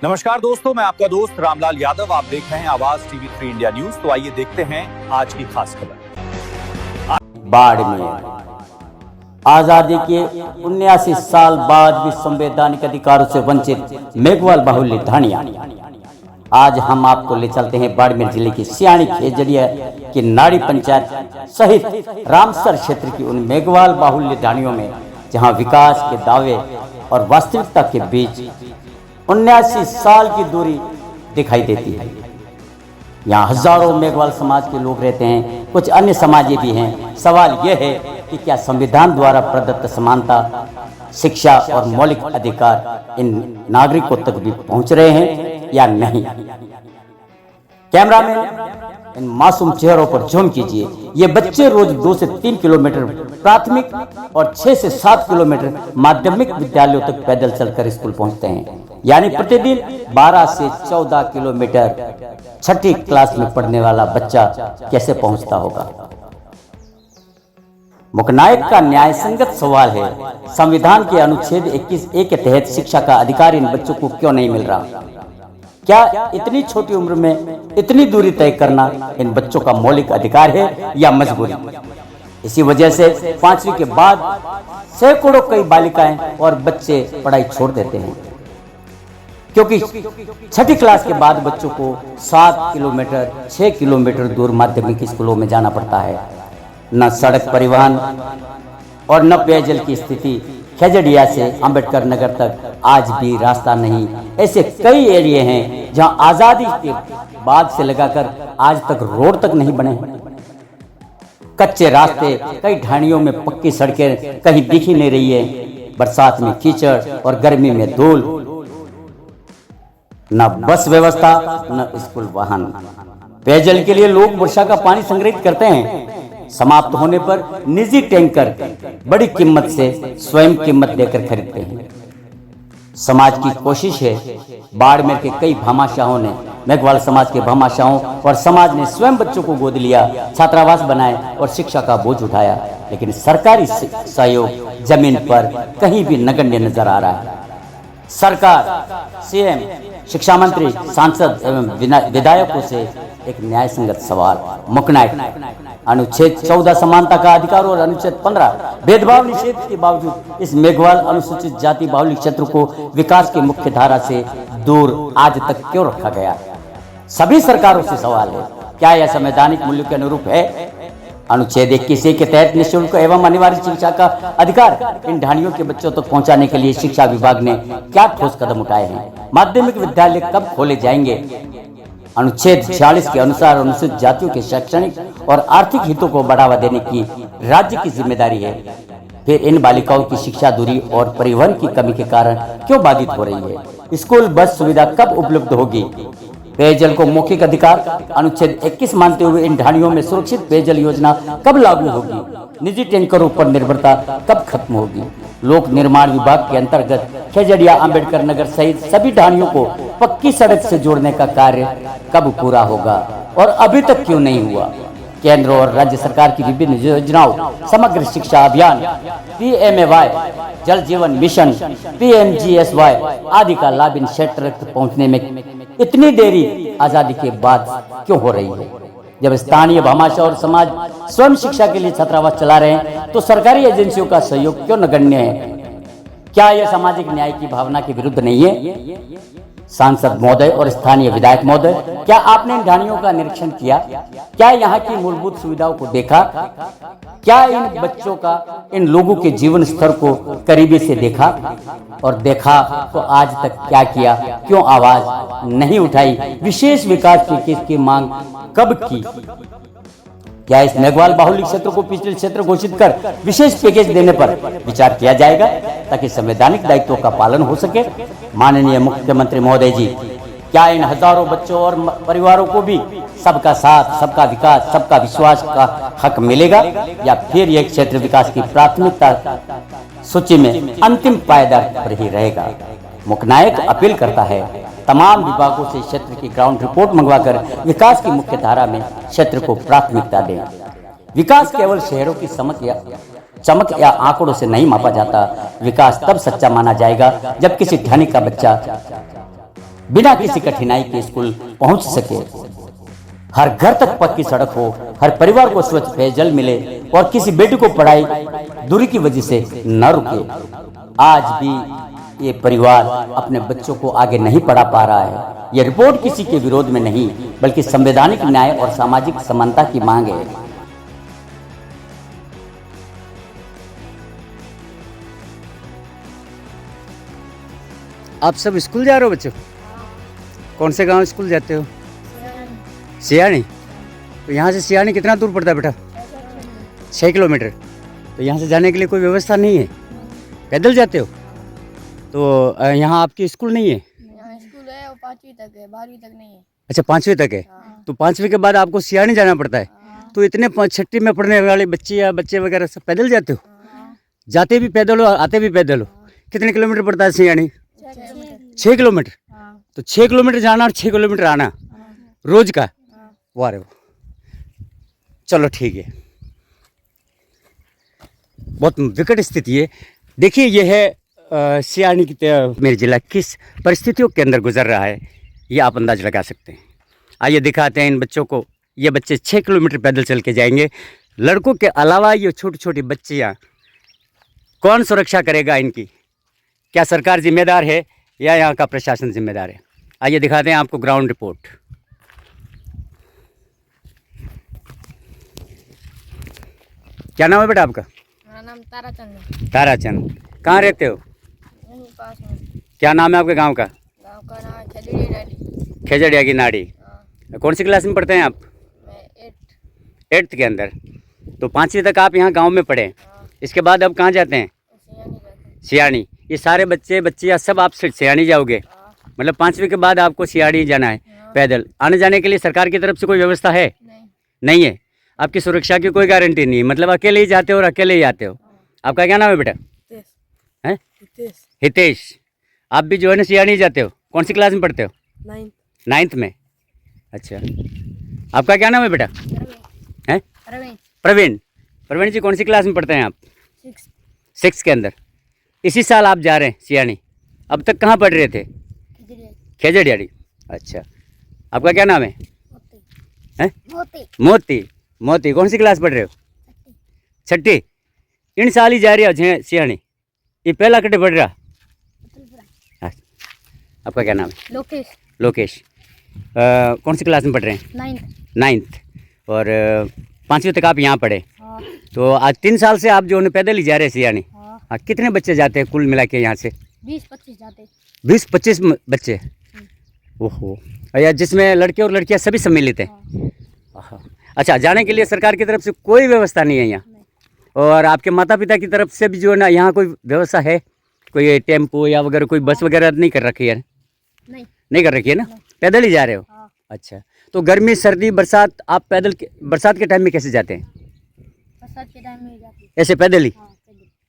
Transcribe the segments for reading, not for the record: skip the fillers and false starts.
नमस्कार दोस्तों, मैं आपका दोस्त रामलाल यादव। आप देख रहे हैं आवाज टीवी 3 इंडिया न्यूज। तो आइए देखते हैं आज की खास खबर। बाड़मेर आजादी के 79 साल बाद भी संवैधानिक अधिकारों से वंचित मेघवाल बाहुल्य ढाणिया। आज हम आपको ले चलते हैं बाड़मेर जिले की सियाणी खेजड़िया की नाड़ी पंचायत सहित रामसर क्षेत्र की उन मेघवाल बाहुल्य ढाणियों में जहां विकास के दावे और वास्तविकता के बीच 79 साल की दूरी दिखाई देती है। यहाँ हजारों मेघवाल समाज के लोग रहते हैं, कुछ अन्य समाजें भी हैं। सवाल यह है कि क्या संविधान द्वारा प्रदत्त समानता, शिक्षा और मौलिक अधिकार इन नागरिकों तक भी पहुंच रहे हैं या नहीं। कैमरामैन इन मासूम चेहरों पर जूम कीजिए। ये बच्चे रोज 2 से 3 किलोमीटर प्राथमिक और 6 से 7 किलोमीटर माध्यमिक विद्यालयों तक पैदल चलकर स्कूल पहुंचते हैं। यानी प्रतिदिन 12 से 14 किलोमीटर छठी क्लास में पढ़ने वाला बच्चा कैसे पहुंचता होगा। मुकनायक का न्याय संगत सवाल है, संविधान के अनुच्छेद 21A के तहत शिक्षा का अधिकार इन बच्चों को क्यों नहीं मिल रहा। क्या इतनी छोटी उम्र में इतनी दूरी तय करना इन बच्चों का मौलिक अधिकार है या मजबूरी। इसी वजह से 5वीं के बाद सैकड़ों कई बालिकाएं और बच्चे पढ़ाई छोड़ देते हैं, क्योंकि छठी क्लास के बाद बच्चों को 7 किलोमीटर 6 किलोमीटर दूर माध्यमिक स्कूलों में जाना पड़ता है। न सड़क परिवहन और न पेयजल की स्थिति। खेजड़िया से अंबेडकर नगर तक आज भी रास्ता नहीं। ऐसे कई एरिया हैं जहां आजादी के बाद से लगाकर आज तक रोड तक नहीं बने। कच्चे रास्ते, कई ढाणियों में पक्की सड़कें कहीं दिख ही नहीं रही है। बरसात में कीचड़ और गर्मी में धूल। न बस व्यवस्था, न स्कूल वाहन। पेयजल के लिए लोग वर्षा का पानी संग्रहित करते हैं। समाप्त होने पर निजी टैंकर बड़ी कीमत से स्वयं कीमत देकर खरीदते हैं। समाज की कोशिश है। बाड़मेर के कई भामाशाहों ने, मेघवाल समाज के भामाशाहों और समाज ने स्वयं बच्चों को गोद लिया, छात्रावास बनाए और शिक्षा का बोझ उठाया, लेकिन सरकारी सहयोग जमीन पर कहीं भी नगण्य नजर आ रहा है। सरकार, सीएम, शिक्षा मंत्री, सांसद एवं विधायकों से एक न्याय संगत सवाल। मुकनायक अनुच्छेद 14 समानता का अधिकार और अनुच्छेद 15 भेदभाव निषेध के बावजूद इस मेघवाल अनुसूचित जाति बाहुल्य क्षेत्र को विकास की मुख्य धारा से दूर आज तक क्यों रखा गया। सभी सरकारों से सवाल है, क्या यह संवैधानिक मूल्यों के अनुरूप है। अनुच्छेद 21A के तहत निःशुल्क एवं अनिवार्य शिक्षा का अधिकार इन ढाणियों के बच्चों तक पहुंचाने के लिए शिक्षा विभाग ने क्या ठोस कदम उठाए हैं। माध्यमिक विद्यालय कब खोले जाएंगे। अनुच्छेद 46 के अनुसार अनुसूचित जातियों के शैक्षणिक और आर्थिक हितों को बढ़ावा देने की राज्य की जिम्मेदारी है। फिर इन बालिकाओं की शिक्षा दूरी और परिवहन की कमी के कारण क्यों बाधित हो रही है। स्कूल बस सुविधा कब उपलब्ध होगी। पेयजल को मौखिक अधिकार अनुच्छेद 21 मानते हुए इन ढाणियों में सुरक्षित पेयजल योजना कब लागू होगी। निजी टैंकरों पर निर्भरता कब खत्म होगी। लोक निर्माण विभाग के अंतर्गत खेजड़िया, अंबेडकर नगर सहित सभी ढाणियों को पक्की सड़क से जोड़ने का कार्य कब पूरा होगा और अभी तक क्यों नहीं हुआ। केंद्र और राज्य सरकार की विभिन्न योजनाओं, समग्र शिक्षा अभियान, PMAY, जल जीवन मिशन, PMGSY आदि का लाभ इन क्षेत्र तक पहुंचने में इतनी देरी आजादी के बाद क्यों हो रही है। जब स्थानीय भामाशाह और समाज स्वयं शिक्षा के लिए छात्रावास चला रहे हैं तो सरकारी एजेंसियों का सहयोग क्यों नगण्य है। क्या यह सामाजिक न्याय की भावना के विरुद्ध नहीं है। सांसद महोदय और स्थानीय विधायक महोदय, क्या आपने इन ढाणियों का निरीक्षण किया। क्या यहाँ की मूलभूत सुविधाओं को देखा। क्या इन बच्चों का, इन लोगों के जीवन स्तर को करीबी से देखा और देखा तो आज तक क्या किया, क्यों आवाज नहीं उठाई। विशेष विकास पैकेज की मांग कब की। क्या इस मेघवाल बाहुल्य क्षेत्र को पिछड़े क्षेत्र घोषित कर विशेष पैकेज देने पर विचार किया जाएगा ताकि संवैधानिक दायित्वों का पालन हो सके। माननीय मुख्यमंत्री महोदय जी, क्या इन हजारों बच्चों और परिवारों को भी सबका साथ, सबका विकास, सबका विश्वास का हक मिलेगा या फिर यह क्षेत्र विकास की प्राथमिकता सूची में अंतिम पायदान पर ही रहेगा। मुकनायक अपील करता है तमाम विभागों से क्षेत्र की ग्राउंड रिपोर्ट मंगवाकर विकास की मुख्य धारा में क्षेत्र को प्राथमिकता दें। विकास केवल शहरों की चमक या आंकड़ों से नहीं मापा जाता। विकास तब सच्चा माना जाएगा जब किसी ढाणी का बच्चा बिना किसी कठिनाई के स्कूल पहुंच सके। हर घर तक पक्की सड़क हो, हर परिवार को स्वच्छ पेयजल मिले और किसी बेटी को पढ़ाई दूरी की वजह से न रुके। आज भी ये परिवार अपने बच्चों को आगे नहीं पढ़ा पा रहा है। यह रिपोर्ट किसी के विरोध में नहीं बल्कि संवैधानिक न्याय और सामाजिक समानता की मांग है। आप सब स्कूल जा रहे हो बच्चों? कौन से गांव स्कूल जाते हो? सियानी। तो यहाँ से सियानी कितना दूर पड़ता है बेटा? 6 किलोमीटर। तो यहाँ से जाने के लिए कोई व्यवस्था नहीं है, पैदल जाते हो? तो यहाँ आपकी स्कूल नहीं है? यहाँ स्कूल है और 5वीं तक है, 12वीं तक नहीं है। अच्छा 5वीं तक है। तो 5वीं के बाद आपको सियानी जाना पड़ता है। तो इतने 6ठी में पढ़ने वाले बच्चे या बच्चे वगैरह सब पैदल जाते हो? जाते भी पैदल हो, आते भी पैदल हो। कितने किलोमीटर पड़ता है सियानी? 6 किलोमीटर। तो 6 किलोमीटर जाना और 6 किलोमीटर आना रोज का? वाह रे वाह। चलो ठीक है, बहुत विकट स्थिति है। देखिए यह है सियानी की मेरे जिला किस परिस्थितियों के अंदर गुजर रहा है, ये आप अंदाज लगा सकते हैं। आइए दिखाते हैं इन बच्चों को। ये बच्चे 6 किलोमीटर पैदल चल के जाएंगे। लड़कों के अलावा ये छोटी छोटी बच्चियाँ, कौन सुरक्षा करेगा इनकी? क्या सरकार जिम्मेदार है या यहाँ का प्रशासन जिम्मेदार है? आइए दिखाते हैं आपको ग्राउंड रिपोर्ट। क्या नाम है बेटा आपका? मेरा नाम ताराचंद है। ताराचंद। कहाँ रहते हो? यहीं पास में। क्या नाम है आपके गांव का? गाँव का नाम है खेजड़ी डाली। खेजड़िया की नाड़ी। कौन सी क्लास में पढ़ते हैं आप? मैं 8th के अंदर। तो 5वीं तक आप यहाँ गांव में पढ़े। इसके बाद अब कहाँ जाते हैं? सियानी जाते हैं। सियानी। ये सारे बच्चे बच्चियाँ सब आप सियानी जाओगे? मतलब 5वीं के बाद आपको सियानी जाना है पैदल। आने जाने के लिए सरकार की तरफ से कोई व्यवस्था है? नहीं है। आपकी सुरक्षा की कोई गारंटी नहीं है, मतलब अकेले ही जाते हो और अकेले ही आते हो। आपका क्या नाम है बेटा? हैं? हितेश। आप भी जो है ना सियानी जाते हो? कौन सी क्लास में पढ़ते हो? 9th में। अच्छा, आपका क्या नाम है बेटा? हैं? प्रवीण। प्रवीण जी कौन सी क्लास में पढ़ते हैं आप? 6th के अंदर। इसी साल आप जा रहे हैं सियानी? अब तक कहाँ पढ़ रहे थे? खेजड़ियाड़ी। अच्छा, आपका क्या नाम है? मोती। मोती कौन सी क्लास पढ़ रहे हो? 6ठी। इन साल ही जा रही हो सियानी? ये पहला कटे पढ़ रहा? आपका क्या नाम है? लोकेश। कौन सी क्लास में पढ़ रहे हैं? 9th। और 5वीं तक आप यहाँ पढ़े। तो आज 3 साल से आप जो है पैदल ही जा रहे हैं सियानी? हाँ। कितने बच्चे जाते हैं कुल मिला के यहाँ से? 20-25 जाते। 20-25 बच्चे? ओहो। या जिसमें लड़के और लड़कियाँ सभी सम्मिलित हैं? अच्छा, जाने के लिए सरकार की तरफ से कोई व्यवस्था नहीं है यहाँ? और आपके माता पिता की तरफ से भी जो है ना यहाँ कोई व्यवस्था है? कोई टेम्पो या वगैरह कोई बस वगैरह नहीं कर रखी है? नहीं कर रखी है ना? पैदल ही जा रहे हो? अच्छा, तो गर्मी सर्दी बरसात आप पैदल बरसात के टाइम में कैसे जाते हैं? बरसात के टाइम में जाते। ऐसे पैदल ही?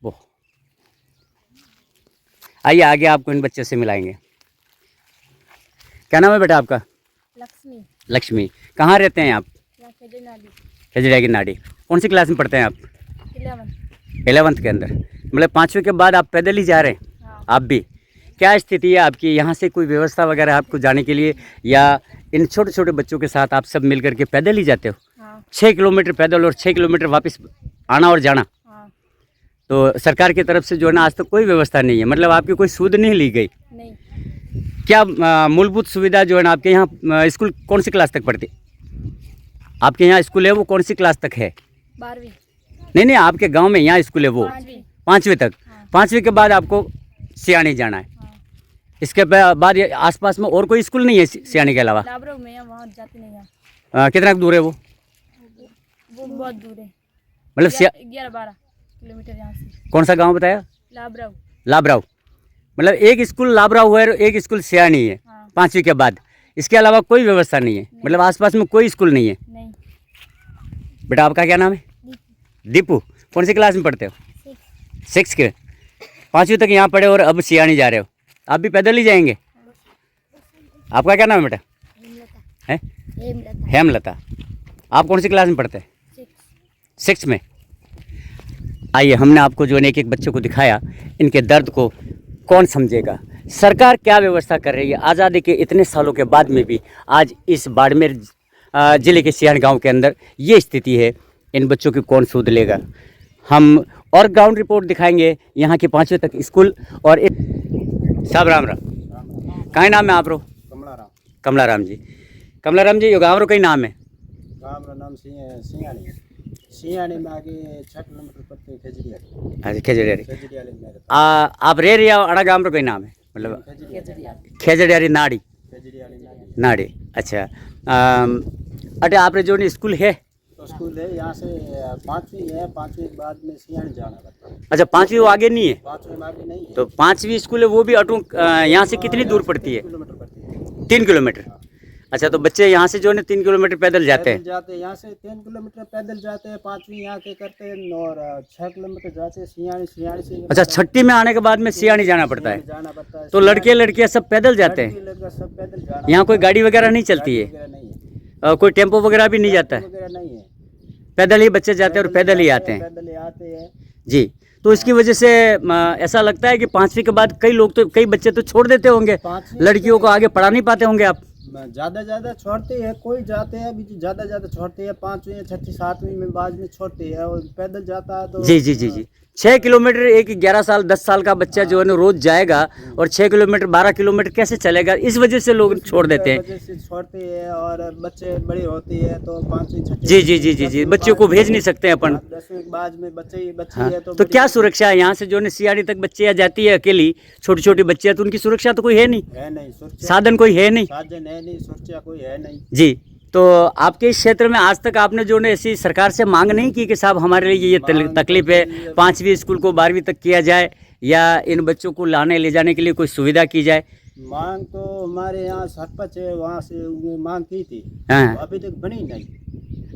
वो आइए आगे आपको इन बच्चों से मिलाएंगे। क्या नाम है बेटा आपका? लक्ष्मी। कहाँ रहते हैं आप? खेजड़िया की नाड़ी। कौन सी क्लास में पढ़ते हैं आप? 11th के अंदर। मतलब 5वीं के बाद आप पैदल ही जा रहे हैं? आप भी। क्या स्थिति है आपकी यहाँ से? कोई व्यवस्था वगैरह आपको जाने के लिए, या इन छोटे छोटे बच्चों के साथ आप सब मिल करके पैदल ही जाते हो? 6 किलोमीटर पैदल और 6 किलोमीटर वापस आना और जाना। तो सरकार की तरफ से जो है ना आज तक कोई व्यवस्था नहीं है, मतलब आपकी कोई सूद नहीं ली गई? क्या मूलभूत सुविधा जो है ना आपके यहाँ? स्कूल कौन सी क्लास तक पढ़ती? आपके यहाँ स्कूल है वो कौन सी क्लास तक है? 12वीं। नहीं, आपके गांव में यहाँ स्कूल है वो 5वीं तक। 5वीं के बाद आपको सियानी जाना है। इसके बाद आसपास में और कोई स्कूल नहीं है सियानी के अलावा? लाबराव में है, वहाँ जाते नहीं है। कितना दूर है वो? बहुत दूर है, मतलब 11-12 किलोमीटर यहाँ से। कौन सा गांव बताया? लाबराव। मतलब एक स्कूल लाबराव है और एक स्कूल सियानी है। 5वीं के बाद इसके अलावा कोई व्यवस्था नहीं है? मतलब आसपास में कोई स्कूल नहीं है? बेटा आपका क्या नाम है? दीपू। कौन सी क्लास में पढ़ते हो? 6 के। 5वीं तक यहाँ पढ़े और अब सियानी जा रहे हो? आप भी पैदल ही जाएंगे? आपका क्या नाम है बेटा? हेमलता। आप कौन सी क्लास में पढ़ते हैं? 6 में। आइए हमने आपको जो है एक एक बच्चों को दिखाया, इनके दर्द को कौन समझेगा, सरकार क्या व्यवस्था कर रही है आज़ादी के इतने सालों के बाद में भी आज इस बाड़मेर जिले के सियाण गांव के अंदर ये स्थिति है। इन बच्चों की कौन सूद लेगा। हम और ग्राउंड रिपोर्ट दिखाएंगे यहाँ की 5वीं तक स्कूल और साहब राम राम कहीं नाम है आप रो कमलाराम जी यो गाँव रो कई नाम है गाँव रो नाम सियाणी है। सियाणी में आगे 6 किलोमीटर पड़ते खेजड़ियाली। अच्छा खेजड़ियारी खेजड़ियाली में आप रह रही अड़ा गाँव रो कई नाम है मतलब खेजड़ियारी नाड़ी खेजड़ियाली नाड़ी। अच्छा अटे आप जो स्कूल है तो स्कूल है यहाँ से 5वीं है। 5वीं के बाद में सियाणी जाना पड़ता है। अच्छा 5वीं वो आगे नहीं है 5वीं में आगे नहीं है। तो 5वीं स्कूल है वो भी अटू यहाँ से कितनी दूर पड़ती है 3 किलोमीटर पड़ती है। 3 किलोमीटर। अच्छा तो बच्चे यहाँ से जो है 3 किलोमीटर पैदल जाते हैं। यहाँ से 3 किलोमीटर पैदल जाते हैं। 5वीं यहाँ के करते हैं और 6 किलोमीटर जाते हैं सियाणी। सियाणी से अच्छा छठी में आने के बाद में सियाणी जाना पड़ता है। जाना पड़ता है। तो लड़के लड़कियाँ सब पैदल जाते हैं। लड़का सब पैदल जाना। यहाँ कोई गाड़ी वगैरह नहीं चलती है वगैरह नहीं है। कोई टेम्पो वगैरह भी नहीं जाता है वगैरह नहीं है। पैदल ही बच्चे जाते हैं और पैदल ही आते हैं पैदल ही आते हैं जी। तो इसकी वजह से ऐसा लगता है कि 5वीं के बाद कई लोग तो कई बच्चे तो छोड़ देते होंगे। 5वीं लड़कियों को आगे पढ़ा नहीं पाते होंगे आप। ज़्यादा छोड़ते हैं। कोई जाते हैं अभी ज़्यादा छोड़ते हैं। 5वीं 6वीं 7वीं में बाद में छोड़ते हैं और पैदल जाता है तो जी 6 किलोमीटर एक 11 साल 10 साल का बच्चा जो है ना रोज जाएगा और 6 किलोमीटर 12 किलोमीटर कैसे चलेगा। इस वजह से लोग छोड़ देते हैं। वजह से छोड़ते हैं और बच्चे बड़े होते हैं तो 5वीं 6वीं जी बच्चों को भेज नहीं सकते हैं अपन। 10वीं के बाद में बच्चे हाँ, है तो क्या सुरक्षा है यहाँ से जो है सियाड़ी तक बच्चे जाती है अकेली छोटी छोटी बच्चियाँ तो उनकी सुरक्षा तो कोई है नहीं। सुरक्षा साधन कोई है नहीं। साधन है नहीं। सुरक्षा कोई है नहीं जी। तो आपके इस क्षेत्र में आज तक आपने जो है ऐसी सरकार से मांग नहीं की कि साहब हमारे लिए ये तकलीफ है 5वीं स्कूल को 12वीं तक किया जाए या इन बच्चों को लाने ले जाने के लिए कोई सुविधा की जाए। मांग तो हमारे यहाँ सरपंच है वहाँ से मांग की थी। हाँ। तो अभी तक बनी नहीं।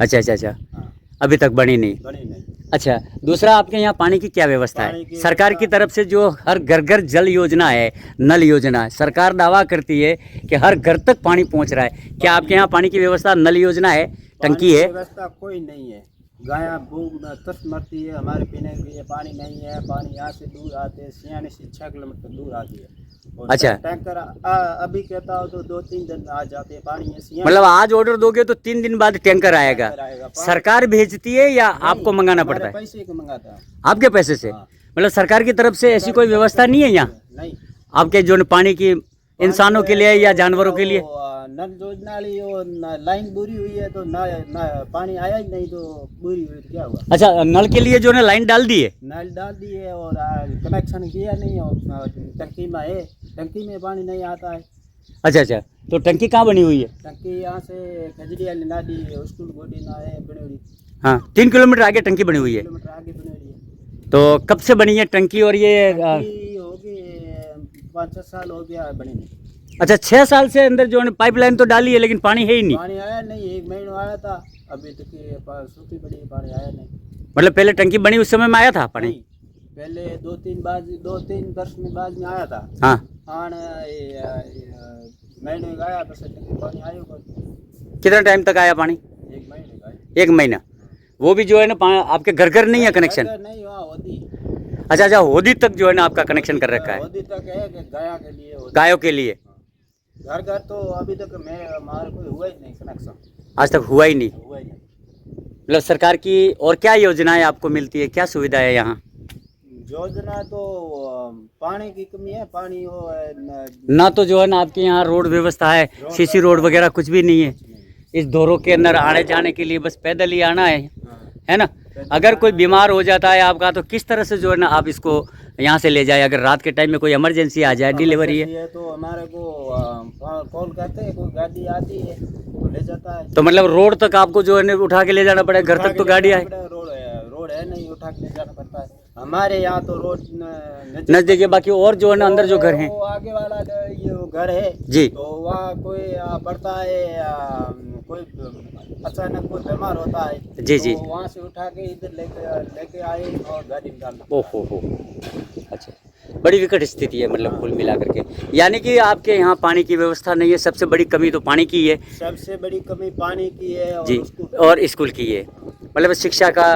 अच्छा हाँ। अभी तक बनी नहीं। अच्छा दूसरा आपके यहाँ पानी की क्या व्यवस्था है। सरकार की तरफ से जो हर घर घर जल योजना है नल योजना है सरकार दावा करती है कि हर घर तक पानी पहुँच रहा है। क्या आपके यहाँ पानी की व्यवस्था नल योजना है टंकी है। व्यवस्था कोई नहीं है। गाया तरस मरती है। हमारे पीने के लिए पानी नहीं है। पानी यहाँ से दूर आते हैं। सियानी से 6 किलोमीटर दूर आती है। अच्छा टैंकर अभी कहता हो तो 2-3 दिन आ जाते हैं। पानी है मतलब आज ऑर्डर दोगे तो 3 दिन बाद टैंकर आएगा। सरकार भेजती है या आपको मंगाना पड़ता है। पैसे को मंगाता है आपके पैसे से। मतलब सरकार की तरफ से ऐसी कोई व्यवस्था नहीं है यहाँ नहीं। आपके जो पानी की इंसानों के लिए या जानवरों के लिए। नल योजना वाली लाइन बुरी हुई है तो ना पानी आया ही नहीं तो बुरी हुई तो क्या हुआ। अच्छा नल के लिए जो है लाइन डाल दी है। नल डाल दिए और कनेक्शन किया नहीं और टंकी में है। टंकी में पानी नहीं आता है। अच्छा तो टंकी कहाँ बनी हुई है। टंकी यहाँ से खजड़ियाली नाडी स्कूल गोडी ना है बनी हुई। हाँ 3 किलोमीटर आगे टंकी बनी हुई है। किलोमीटर आगे बनी हुई है। तो कब से बनी है टंकी और ये होगी 5-6 साल हो गया बनी नहीं। अच्छा 6 साल से अंदर जो है पाइपलाइन तो डाली है लेकिन पानी है ही नहीं। पानी आया नहीं। 1 महीना आया था अभी तक सूखी पड़ी पानी आया नहीं। मतलब पहले टंकी बनी उस समय में आया था पानी। पहले 2-3 वर्ष में बाद में आया था। हाँ महीने का आया बस पानी आया। कितना टाइम तक आया पानी। 1 महीने का। 1 महीना। वो भी जो है ना आपके घर घर नहीं है कनेक्शन। नहीं वहाँ होती। अच्छा होदी तक जो है ना आपका कनेक्शन कर रखा है। होदी तक है कि गायों के लिए। गायों के लिए घर तो अभी तक हमारे कोई हुआ ही नहीं कनेक्शन। आज तक हुआ ही नहीं। मतलब सरकार की और क्या योजनाएं आपको मिलती है क्या सुविधा है यहाँ। योजना तो पानी की कमी है। पानी वो ना तो जो है ना आपके यहाँ रोड व्यवस्था है सीसी रोड वगैरह कुछ भी नहीं है। इस दौरों के अंदर आने जाने के लिए बस पैदल ही आना है ना। अगर कोई बीमार हो जाता है आपका तो किस तरह से जो है ना आप इसको यहाँ से ले जाए। अगर रात के टाइम में कोई इमरजेंसी आ जाए डिलीवरी है तो हमारे को कॉल करते हैं। कोई गाड़ी आती है तो ले जाता है। तो मतलब रोड तक आपको जो है ना उठा के ले जाना पड़ेगा। घर तक तो गाड़ी आए। रोड है नहीं उठा के ले जाना पड़ता है। हमारे यहाँ तो रोड नजदीक है। बाकी और जो है ना अंदर जो घर है आगे वाला ये घर है जी तो वहाँ कोई पड़ता है कोई अचानक कोई बीमार होता है जी तो वहाँ से उठा के इधर लेके आए और गाड़ी निकालना। ओहो अच्छा बड़ी विकट स्थिति है मतलब कुल मिलाकर के। यानी कि आपके यहाँ पानी की व्यवस्था नहीं है। सबसे बड़ी कमी तो पानी की है। सबसे बड़ी कमी पानी की है जी और स्कूल की है। मतलब शिक्षा का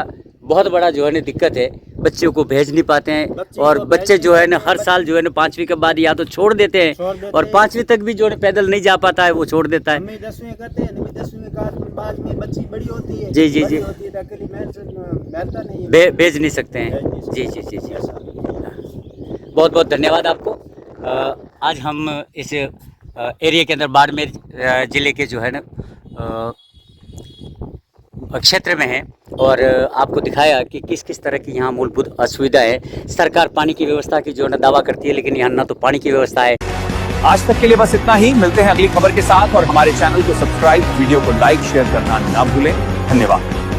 बहुत बड़ा जो है ना दिक्कत है बच्चों को भेज नहीं पाते हैं, बच्चे और को बच्चे भेज जो है नहीं ना पाते हर हैं। साल जो है ना 5वीं के बाद या तो छोड़ देते हैं, छोड़ देते और हैं। 5वीं तक भी जो है पैदल नहीं जा पाता है वो छोड़ देता है। हमें 10वीं करते हैं, नवी 10वीं का बाद में बच्ची बड़ी होती है, जी, जी, बड़ी जी। होती है तो अकेली मिलता नहीं है, भेज नहीं सकते हैं। भेज नहीं सकते। जी जी जी जी। ऐसा। बहुत बहुत धन्यवाद आपको। आज हम इस एरिया के अंदर बाड़मेर ज़िले के जो है ना क्षेत्र में हैं, और आपको दिखाया कि किस किस तरह की यहाँ मूलभूत असुविधा है। सरकार पानी की व्यवस्था की जो है ना दावा करती है, लेकिन यहाँ ना तो पानी की व्यवस्था है। आज तक के लिए बस इतना ही। मिलते हैं अगली खबर के साथ, और हमारे चैनल को सब्सक्राइब, वीडियो को लाइक शेयर करना ना भूलें। धन्यवाद।